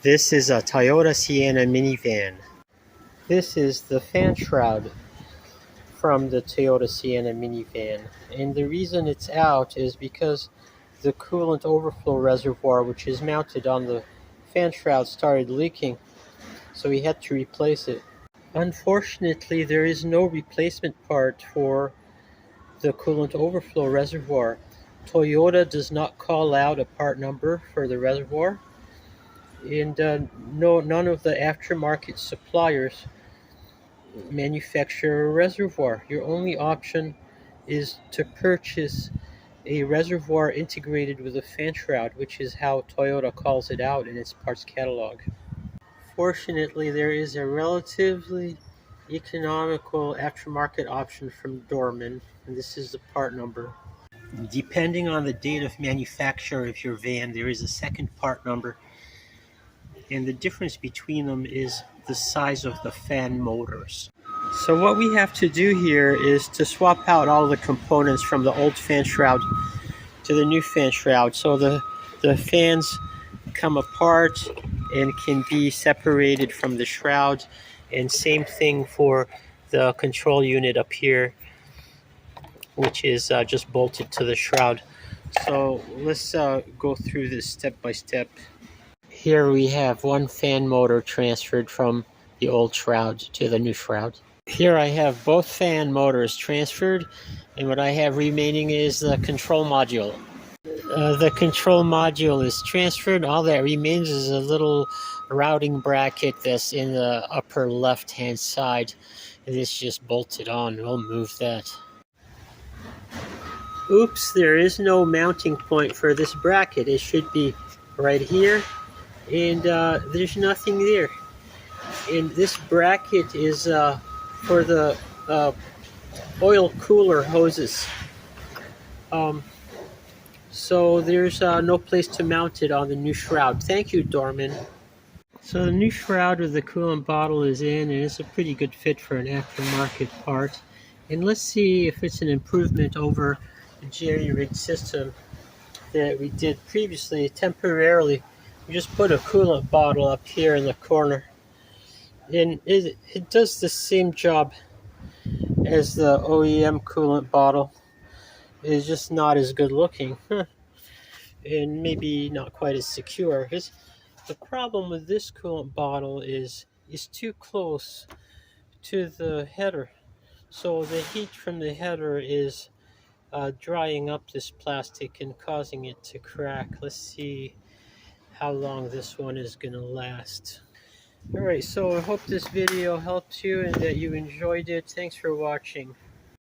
This is a Toyota Sienna minivan. This is the fan shroud from the Toyota Sienna minivan. And the reason it's out is because the coolant overflow reservoir, which is mounted on the fan shroud, started leaking. So we had to replace it. Unfortunately, there is no replacement part for the coolant overflow reservoir. Toyota does not call out a part number for the reservoir. And none of the aftermarket suppliers manufacture a reservoir. Your only option is to purchase a reservoir integrated with a fan shroud, which is how Toyota calls it out in its parts catalog. Fortunately, there is a relatively economical aftermarket option from Dorman, and this is the part number. Depending on the date of manufacture of your van, there is a second part number, and the difference between them is the size of the fan motors. So what we have to do here is to swap out all the components from the old fan shroud to the new fan shroud, so the fans come apart and can be separated from the shroud, and same thing for the control unit up here, which is just bolted to the shroud. So let's go through this step by step. Here we have one fan motor transferred from the old shroud to the new shroud. Here I have both fan motors transferred, and what I have remaining is the control module. The control module is transferred. All that remains is a little routing bracket that's in the upper left hand side, and it's just bolted on. We'll move that. Oops, there is no mounting point for this bracket. It should be right here, and there's nothing there. And this bracket is for the oil cooler hoses. So there's no place to mount it on the new shroud. Thank you, Dorman. So the new shroud with the coolant bottle is in, and it's a pretty good fit for an aftermarket part. And let's see if it's an improvement over the jerry-rigged system that we did previously. Temporarily, we just put a coolant bottle up here in the corner, and it does the same job as the OEM coolant bottle. It's just not as good looking. And maybe not quite as secure. The problem with this coolant bottle is it's too close to the header. So the heat from the header is drying up this plastic and causing it to crack. Let's see how long this one is going to last. Alright, so I hope this video helped you and that you enjoyed it. Thanks for watching.